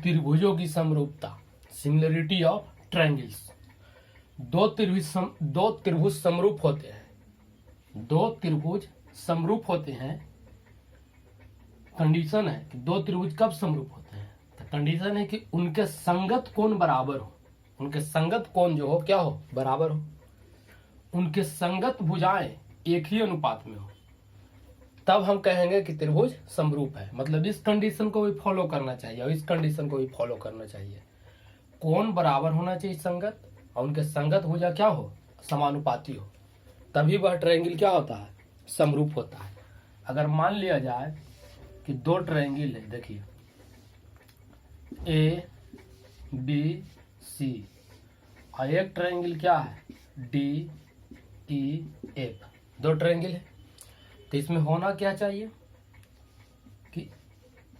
त्रिभुजों की समरूपता, similarity of triangles. दो त्रिभुज समरूप होते हैं, दो त्रिभुज समरूप होते हैं। कंडीशन है कि दो त्रिभुज कब समरूप होते हैं, तो कंडीशन है कि उनके संगत कोण बराबर हो, उनके संगत कोण जो हो क्या हो, बराबर हो, उनके संगत भुजाएं एक ही अनुपात में हो, तब हम कहेंगे कि त्रिभुज समरूप है। मतलब इस कंडीशन को भी फॉलो करना चाहिए और इस कंडीशन को भी फॉलो करना चाहिए। कोण बराबर होना चाहिए संगत, और उनके संगत भुजा क्या हो, समानुपाती हो, तभी वह ट्रायंगल क्या होता है, समरूप होता है। अगर मान लिया जाए कि दो ट्रायंगल है, देखिए ए बी सी, और एक ट्रायंगल क्या है डी ई एफ, दो ट्रायंगल है, तो इसमें होना क्या चाहिए कि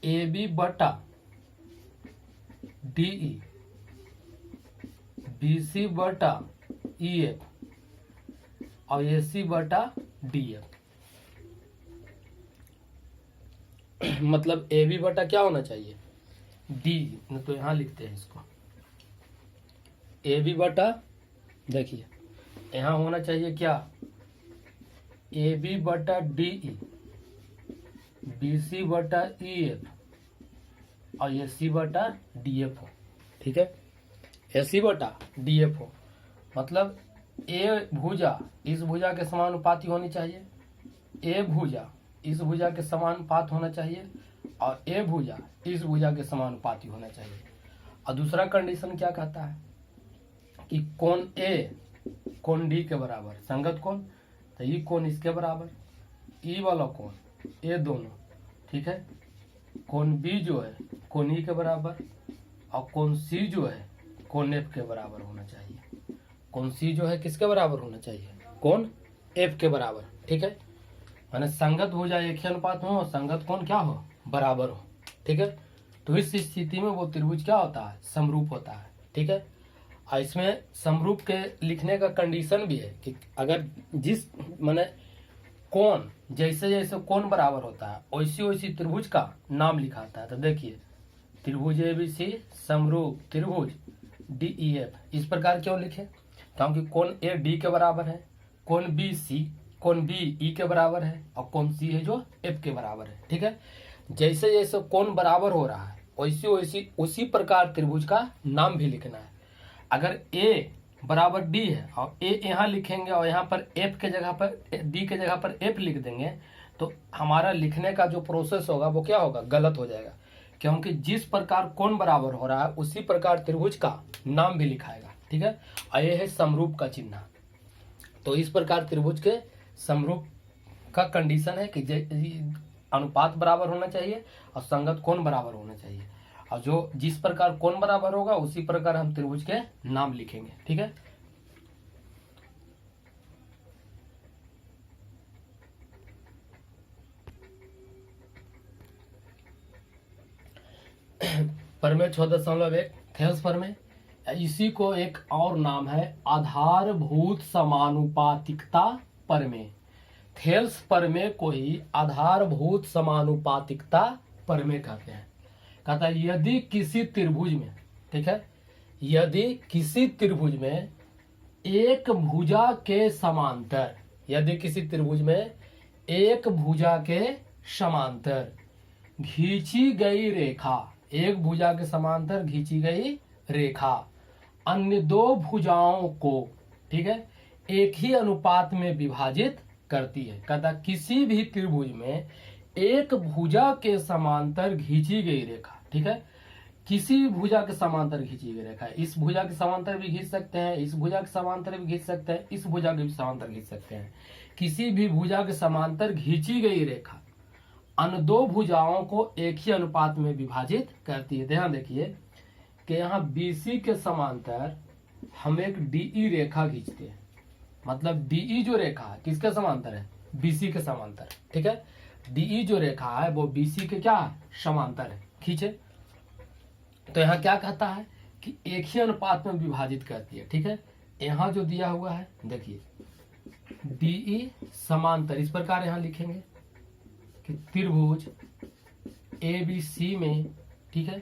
ए बी बटा डी ई, बी सी बटा ई एफ, और ए सी बटा डी एफ। मतलब ए बी बटा क्या होना चाहिए, डी, तो यहां लिखते हैं इसको ए बी बटा, देखिए यहां होना चाहिए क्या, ए बी बटा डी ई, बी सी बटा ई एफ, और ए सी बटा डी एफ हो। ठीक है, ए सी बटा डी एफ हो, मतलब ए भुजा इस भुजा के समानुपाती होनी चाहिए, ए भुजा इस भुजा के समानुपात होना चाहिए, और ए भुजा इस भुजा के समानुपाती होना चाहिए। और दूसरा कंडीशन क्या कहता है कि कोण ए कोण डी के बराबर, संगत कोण, तो ये कोण इसके बराबर, ई वाला कोण ए दोनों, ठीक है। कोण बी जो है कोण ई के बराबर, और कोण सी जो है कोण एफ के बराबर होना चाहिए। कोण सी जो है किसके बराबर होना चाहिए, कोण एफ के बराबर। ठीक है, माने संगत भुजा एक ही अनुपात में हो, संगत कोण क्या हो, बराबर हो। ठीक है, तो इस स्थिति में वो त्रिभुज क्या होता है, समरूप होता है। ठीक है, और इसमें समरूप के लिखने का कंडीशन भी है कि अगर जिस माने कोण जैसे जैसे कोण बराबर होता है वैसी वैसी त्रिभुज का नाम लिखाता है। तो देखिए त्रिभुज एबीसी समरूप त्रिभुज डीईएफ, इस प्रकार क्यों लिखे, क्योंकि कोण ए डी के बराबर है, कोण बी सी कोण बी ई के बराबर है, और कोण सी है जो एफ के बराबर है। ठीक है, जैसे जैसे कोण बराबर हो रहा है वैसी वैसी उसी प्रकार त्रिभुज का नाम भी लिखना है। अगर ए बराबर डी है और ए यहाँ लिखेंगे और यहाँ पर एफ के जगह पर डी के जगह पर एफ लिख देंगे, तो हमारा लिखने का जो प्रोसेस होगा वो क्या होगा, गलत हो जाएगा, क्योंकि जिस प्रकार कोण बराबर हो रहा है उसी प्रकार त्रिभुज का नाम भी लिखाएगा। ठीक है, और ये है समरूप का चिन्ह। तो इस प्रकार त्रिभुज के समरूप का कंडीशन है कि अनुपात बराबर होना चाहिए और संगत कोण बराबर होना चाहिए, और जो जिस प्रकार कोण बराबर होगा उसी प्रकार हम त्रिभुज के नाम लिखेंगे। ठीक है, प्रमेय 6.1 थेल्स प्रमेय, इसी को एक और नाम है आधारभूत समानुपातिकता प्रमेय। थेल्स प्रमेय को ही आधारभूत समानुपातिकता प्रमेय कहते हैं। कहता है यदि किसी त्रिभुज में, ठीक है, यदि किसी त्रिभुज में एक भुजा के समांतर, यदि किसी त्रिभुज में एक भुजा के समांतर खींची गई रेखा, एक भुजा के समांतर खींची गई रेखा अन्य दो भुजाओं को, ठीक है, एक ही अनुपात में विभाजित करती है। कहता किसी भी त्रिभुज में एक भुजा के समांतर खींची गई रेखा, ठीक है, किसी भी भुजा के समांतर खींची गई रेखा, इस भुजा के समांतर भी खींच सकते हैं, इस भुजा के समांतर भी खींच सकते हैं, इस भुजा के भी समांतर खींच सकते हैं, किसी भी भुजा के समांतर खींची गई रेखा अन्य दो भुजाओं को एक ही अनुपात में विभाजित करती है। ध्यान देखिए कि यहाँ BC के समांतर हम एक DE रेखा खींचते हैं, मतलब DE जो रेखा है किसके समांतर है, BC के समांतर। ठीक है, DE जो रेखा है वो BC के क्या है, समांतर है, खींचे। तो यहाँ क्या कहता है कि एक ही अनुपात में विभाजित करती है। ठीक है, यहाँ जो दिया हुआ है देखिए DE समांतर, इस प्रकार यहाँ लिखेंगे कि त्रिभुज ABC में, ठीक है,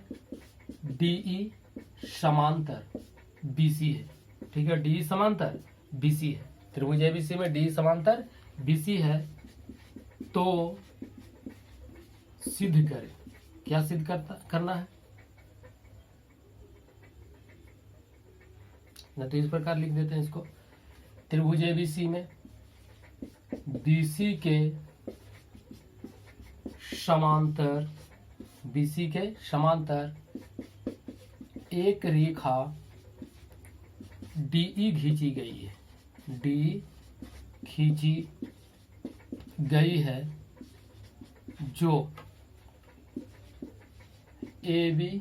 DE समांतर BC है, ठीक है, DE समांतर BC है, त्रिभुज ABC में DE समांतर BC है, तो सिद्ध करें। क्या सिद्ध करना है ना, तो इस प्रकार लिख देते हैं इसको, त्रिभुज ABC में BC के समांतर, BC के समांतर एक रेखा DE खींची गई है, DE खींची गई है, जो AB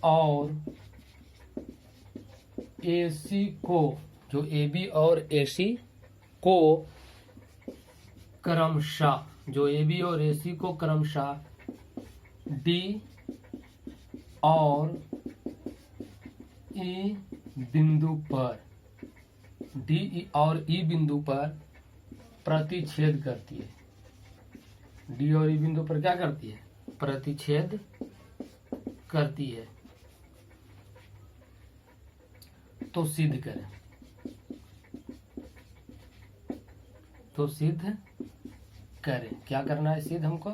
और AC को, जो AB और AC को क्रमशः, जो AB और AC को क्रमशः D और E बिंदु पर, D और E बिंदु पर प्रतिच्छेद करती है, D और E बिंदु पर क्या करती है, प्रतिच्छेद करती है, तो सिद्ध करें। तो सिद्ध करें, क्या करना है सिद्ध हमको,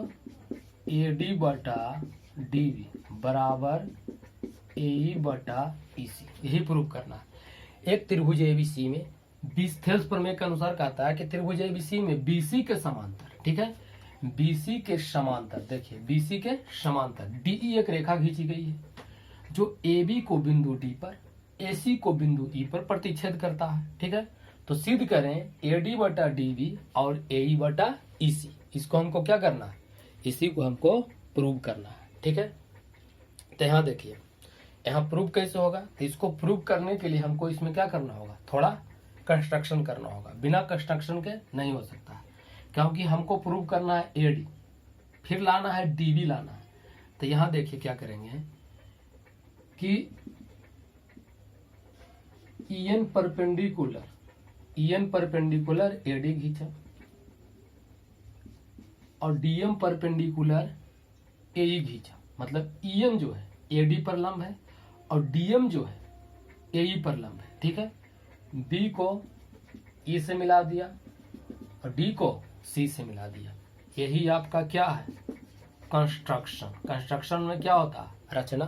AD बटा DB बराबर AE बटा EC, यही प्रूव करना है। एक त्रिभुज ABC में थेल्स प्रमेय के अनुसार कहता है कि त्रिभुज ABC में BC के समांतर, ठीक है, BC के समांतर, देखिए BC के समांतर DE एक रेखा खींची गई है, जो AB को बिंदु D पर, AC को बिंदु E पर प्रतिच्छेद करता है, ठीक है। तो सिद्ध करें AD बटा DB और AE बटा EC, इसको हमको क्या करना है, इसी को हमको प्रूव करना है, ठीक है। तो यहाँ देखिए, यहाँ प्रूव कैसे होगा, तो इसको प्रूव करने के लिए हमको इसमें क्या करना होगा, थोड़ा कंस्ट्रक्शन करना होगा, बिना कंस्ट्रक्शन के नहीं हो सकता है, क्योंकि हमको प्रूव करना है AD, फिर लाना है DB लाना है। तो यहाँ देखिए क्या करेंगे कि EN परपेंडिकुलर AD खींचा और DM परपेंडिकुलर AE खींचा, मतलब EN जो है AD पर लंब है और DM जो है AE पर लंब है, ठीक है। B को E से मिला दिया और D को C से मिला दिया, यही आपका क्या है, कंस्ट्रक्शन। कंस्ट्रक्शन में क्या होता है, रचना,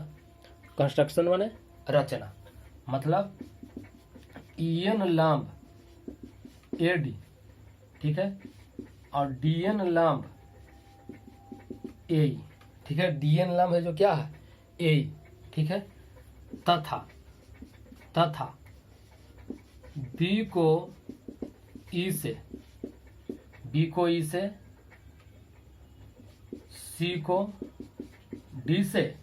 कंस्ट्रक्शन माने रचना, मतलब EN लंब AD, ठीक है, और DN लंब AE, ठीक है, DN लंब है जो क्या है AE, ठीक है, तथा B को E से, C को D से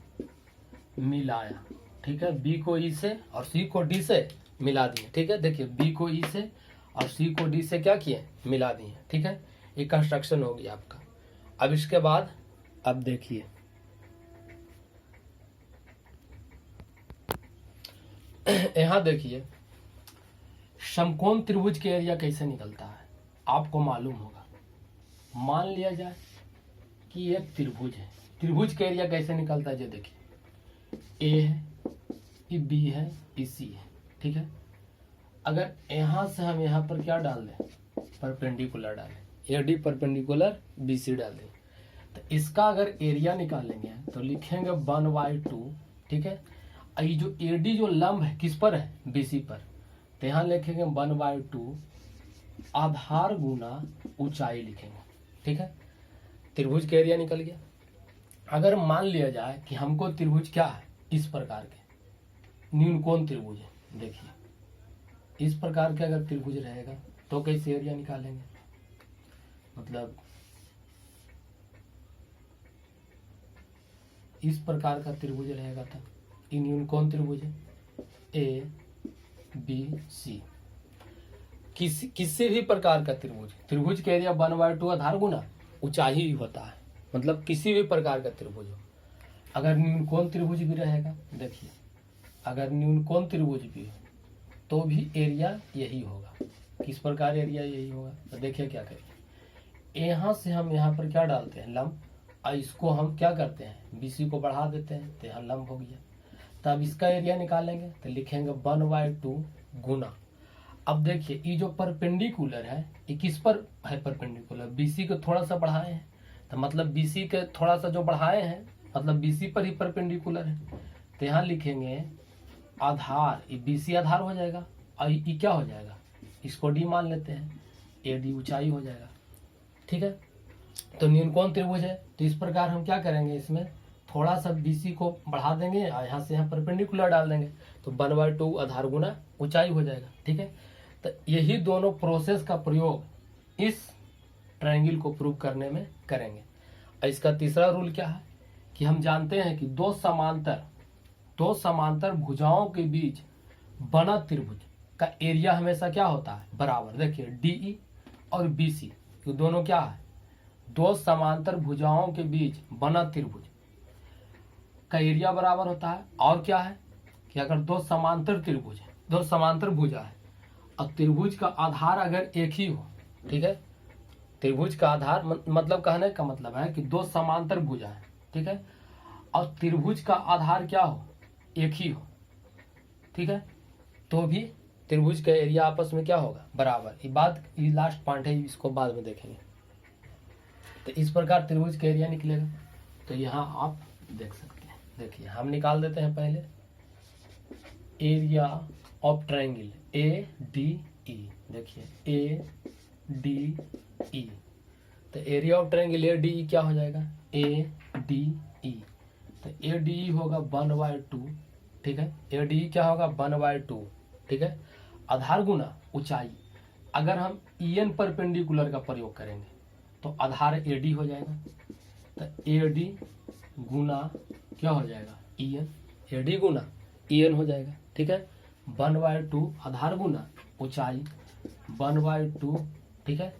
मिलाया, ठीक है, B को E से और C को D से मिला दिए, ठीक है। देखिए B को E से और C को D से क्या किए, मिला दिए, ठीक है, ये कंस्ट्रक्शन हो गया आपका। अब इसके बाद अब देखिए यहाँ देखिए समकोण त्रिभुज के एरिया कैसे निकलता है, आपको मालूम होगा। मान लिया जाए कि एक त्रिभुज है, त्रिभुज के एरिया कैसे निकलता है, जो देखिए A है, ये B है, ये C है, ठीक है। अगर यहाँ से हम यहाँ पर क्या डाल दें, परपेंडिकुलर डालें, AD परपेंडिकुलर BC डाल दें, तो इसका अगर एरिया निकालेंगे तो लिखेंगे 1/2, ठीक है। ये जो AD जो लंब है किस पर है, BC पर, तो यहाँ लिखेंगे 1/2 आधार गुना ऊंचाई लिखेंगे, ठीक है। त्रिभुज का एरिया निकल गया। अगर मान लिया जाए कि हमको त्रिभुज क्या है, इस प्रकार के न्यूनकोण त्रिभुज है, देखिए इस प्रकार के अगर त्रिभुज रहेगा तो कैसे एरिया निकालेंगे, मतलब इस प्रकार का त्रिभुज रहेगा था, न्यूनकोण त्रिभुज है ABC, किसी भी प्रकार का त्रिभुज का एरिया 1/2 आधार गुना ऊंचाई ही होता है, मतलब किसी भी प्रकार का त्रिभुज हो। अगर न्यूनकोण त्रिभुज भी रहेगा, देखिए अगर न्यूनकोण त्रिभुज भी हो तो भी एरिया यही होगा, किस प्रकार एरिया यही होगा। तो देखिए क्या करेंगे, यहाँ से हम यहाँ पर क्या डालते हैं, लंब, और इसको हम क्या करते हैं, BC को बढ़ा देते हैं तो यहाँ लंब हो गया। तब इसका एरिया निकालेंगे तो लिखेंगे 1/2 गुना। अब देखिए ये जो परपेंडिकुलर है ये किस पर है परपेंडिकुलर, BC को थोड़ा सा बढ़ाए हैं, तो मतलब BC के थोड़ा सा जो बढ़ाए हैं मतलब BC पर ही परपेंडिकुलर है। तो यहाँ लिखेंगे आधार, ये BC आधार हो जाएगा और ये क्या हो जाएगा, इसको D मान लेते हैं, AD ऊंचाई हो जाएगा। ठीक है, तो न्यूनकोण त्रिभुज है, तो इस प्रकार हम क्या करेंगे, इसमें थोड़ा सा BC को बढ़ा देंगे और यहाँ से यहाँ परपेंडिकुलर डाल देंगे, तो 1/2 आधार गुना ऊंचाई हो जाएगा। ठीक है, तो यही दोनों प्रोसेस का प्रयोग इस ट्रायंगल को प्रूव करने में करेंगे। और इसका तीसरा रूल क्या है कि हम जानते हैं कि दो समांतर भुजाओं के बीच बना त्रिभुज का एरिया हमेशा क्या होता है, बराबर। देखिए DE और BC ये दोनों क्या है, दो समांतर भुजाओं के बीच बना त्रिभुज का एरिया बराबर होता है। और क्या है कि अगर दो समांतर भुजा है और त्रिभुज का आधार अगर एक ही हो, ठीक है, त्रिभुज का आधार मतलब कहने का मतलब है कि दो समांतर भुजा है, ठीक है, और त्रिभुज का आधार क्या हो, एक ही हो, ठीक है, तो भी त्रिभुज का एरिया आपस में क्या होगा, बराबर। ये लास्ट पॉइंट है, इसको बाद में देखेंगे। तो इस प्रकार त्रिभुज का एरिया निकलेगा। तो यहाँ आप देख सकते हैं, देखिए हम निकाल देते हैं पहले एरिया ऑफ ट्रायंगल ADE। देखिए ADE, तो एरिया ऑफ ट्रायंगल ADE क्या हो जाएगा, ADE। तो ADE होगा 1/2, ठीक है, ADE क्या होगा 1/2, ठीक है, आधार गुना ऊंचाई। अगर हम EN परपेंडिकुलर का प्रयोग करेंगे तो आधार AD हो जाएगा, तो AD गुना क्या हो जाएगा, EN, AD गुना EN हो जाएगा। ठीक है, 1/2 आधार गुना ऊंचाई 1/2, ठीक है,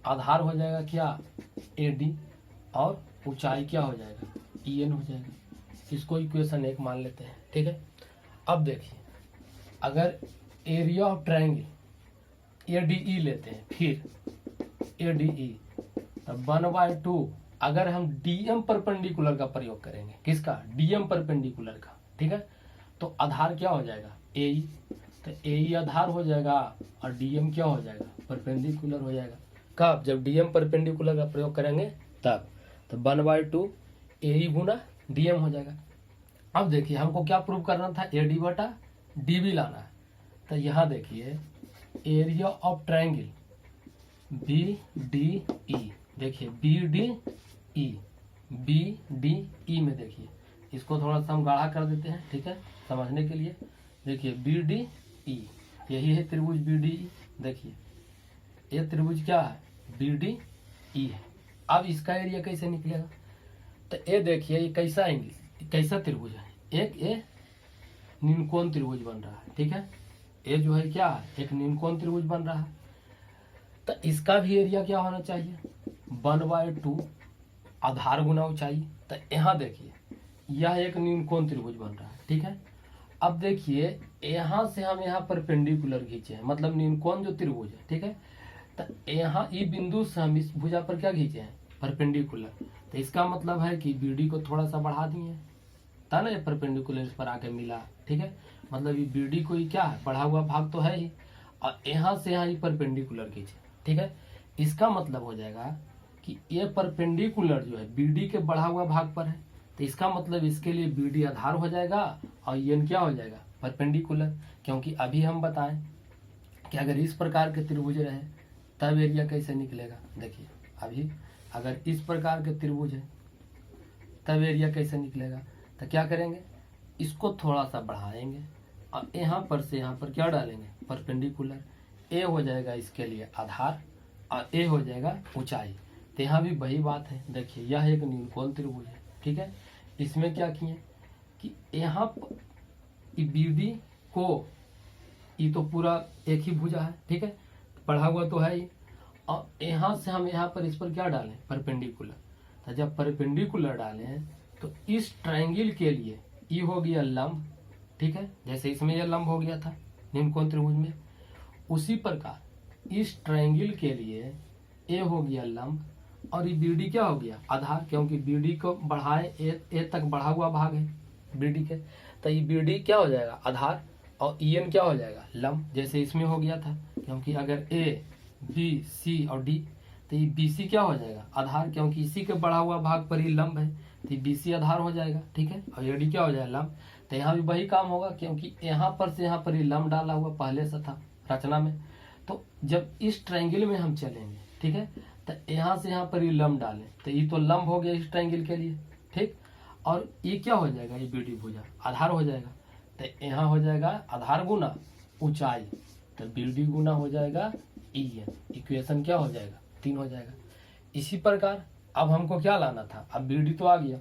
आधार हो जाएगा क्या AD और ऊंचाई क्या हो जाएगा EN हो जाएगा। इसको इक्वेशन 1 मान लेते हैं। ठीक है, अब देखिए अगर एरिया ऑफ ट्रायंगल ADE लेते हैं, फिर ADE, तब 1/2 अगर हम DM परपेंडिकुलर का प्रयोग करेंगे, किसका, DM परपेंडिकुलर का, ठीक है, तो आधार क्या हो जाएगा AE, तो AE आधार हो जाएगा और DM क्या हो जाएगा, परपेंडिकुलर हो जाएगा। कब, जब DM परपेंडिकुलर का प्रयोग करेंगे तब, तो 1/2 AE गुना DM हो जाएगा। अब देखिए हमको क्या प्रूव करना था, AD/DB लाना है। तो यहाँ देखिए एरिया ऑफ ट्रायंगल BDE, देखिए BDE में देखिए इसको थोड़ा सा हम गाढ़ा कर देते हैं, ठीक है, समझने के लिए। देखिए BDE, यही है त्रिभुज BDE। देखिए ये त्रिभुज क्या है, BDE है। अब इसका एरिया कैसे निकलेगा, तो ये देखिए ये कैसा त्रिभुज है, एक न्यूनकोण त्रिभुज बन रहा है। ठीक है, ये जो है क्या है, एक न्यूनकोण त्रिभुज बन रहा है। तो इसका भी एरिया क्या होना चाहिए, 1/2 आधार गुना ऊंचाई। तो यहाँ देखिए यह एक न्यूनकोण त्रिभुज बन रहा है। ठीक है, अब देखिए यहाँ से हम यहाँ परपेंडिकुलर खींचे हैं, मतलब न्यूनकोण जो त्रिभुज है, ठीक है, तो यहाँ ई बिंदु से हम इस भुजा पर क्या खींचे हैं, परपेंडिकुलर। तो इसका मतलब है कि BD को थोड़ा सा बढ़ा दिए था ना, ये परपेंडिकुलर इस पर आके मिला। ठीक है, मतलब ये BD को ही क्या है, बढ़ा हुआ भाग तो है ही, और यहाँ से यहाँ ये परपेंडिकुलर खींचे। ठीक है, इसका मतलब हो जाएगा कि ये परपेंडिकुलर जो है BD के बढ़ा हुआ भाग पर है, तो इसका मतलब इसके लिए BD आधार हो जाएगा और EN क्या हो जाएगा, परपेंडिकुलर। क्योंकि अभी हम बताएं कि अगर इस प्रकार के त्रिभुज रहे तब एरिया कैसे निकलेगा। देखिए अभी अगर इस प्रकार के त्रिभुज है तब एरिया कैसे निकलेगा, तो क्या करेंगे, इसको थोड़ा सा बढ़ाएंगे और यहाँ पर से यहाँ पर क्या डालेंगे, परपेंडिकुलर। A हो जाएगा इसके लिए आधार और A हो जाएगा ऊंचाई। तो यहाँ भी वही बात है। देखिए यह एक न्यूनकोण त्रिभुज है, ठीक है, इसमें क्या किए कि यहाँ BD को, ये तो पूरा एक ही भुजा है, ठीक है, बढ़ा हुआ तो है ही, और यहाँ से हम यहाँ पर इस पर क्या डालें, परपेंडिकुलर। तो जब परपेंडिकुलर डालें तो इस ट्रायंगल के लिए ये हो गया लंब, ठीक है, जैसे इसमें यह लंब हो गया था न्यूनकोण त्रिभुज में, उसी प्रकार इस ट्रायंगल के लिए A हो गया लंब और ये BD क्या हो गया, आधार, क्योंकि BD को बढ़ाए ए तक बढ़ा हुआ भाग है BD के, तो ये BD क्या हो जाएगा, आधार, और EN क्या हो जाएगा, लंब, जैसे इसमें हो गया था, क्योंकि अगर A B C और D, तो ये BC क्या हो जाएगा, आधार, क्योंकि इसी के बढ़ा हुआ भाग पर ही लंब है, तो ये BC आधार हो जाएगा, ठीक है, और AD क्या हो जाएगा, लंब। तो यहाँ भी वही काम होगा, क्योंकि यहाँ पर से यहाँ पर ही लंब डाला हुआ पहले से था रचना में। तो जब इस ट्रायंगल में हम चलेंगे, ठीक है, तो यहाँ से यहाँ पर ये लंब डालें, तो ये तो लंब हो गया इस ट्रायंगल के लिए, ठीक, और ये क्या हो जाएगा, ये BD भुजा आधार हो जाएगा, तो यहाँ हो जाएगा आधार गुना ऊंचाई, तो BD गुना हो जाएगा EN, इक्वेशन क्या हो जाएगा, 3 हो जाएगा। इसी प्रकार अब हमको क्या लाना था, अब BD तो आ गया,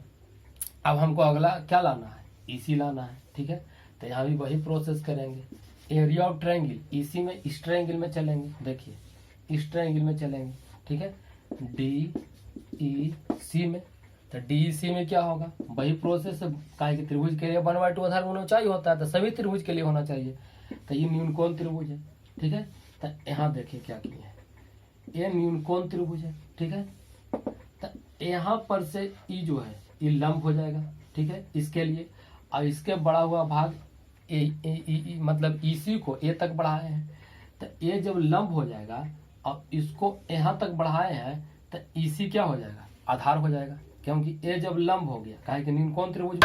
अब हमको अगला क्या लाना है, EC लाना है, ठीक है, तो यहाँ भी वही प्रोसेस करेंगे। एरिया ऑफ ट्रायंगल, EC में इस ट्रायंगल में चलेंगे, देखिए इस ट्रायंगल में चलेंगे, ठीक है, DEC में, तो DEC में क्या होगा, वही प्रोसेस है, काहे कि त्रिभुज के लिए 1/2 आधार गुना ऊंचाई होता है, तो सभी त्रिभुज के लिए होना चाहिए, तो ये न्यूनकोण त्रिभुज है, ठीक है, तो यहाँ देखिए क्या किए हैं, ये न्यूनकोण त्रिभुज है, ठीक है, तो यहाँ पर से ई जो है ये लंब हो जाएगा, ठीक है, इसके लिए, और इसके बढ़ा हुआ भाग मतलब EC को A तक बढ़ाए हैं, तो A जब लंब हो जाएगा और इसको यहाँ तक बढ़ाए हैं, तो EC क्या हो जाएगा, आधार हो जाएगा, क्योंकि A जब लंब हो गया, काहे कि न्यूनकोण त्रिभुज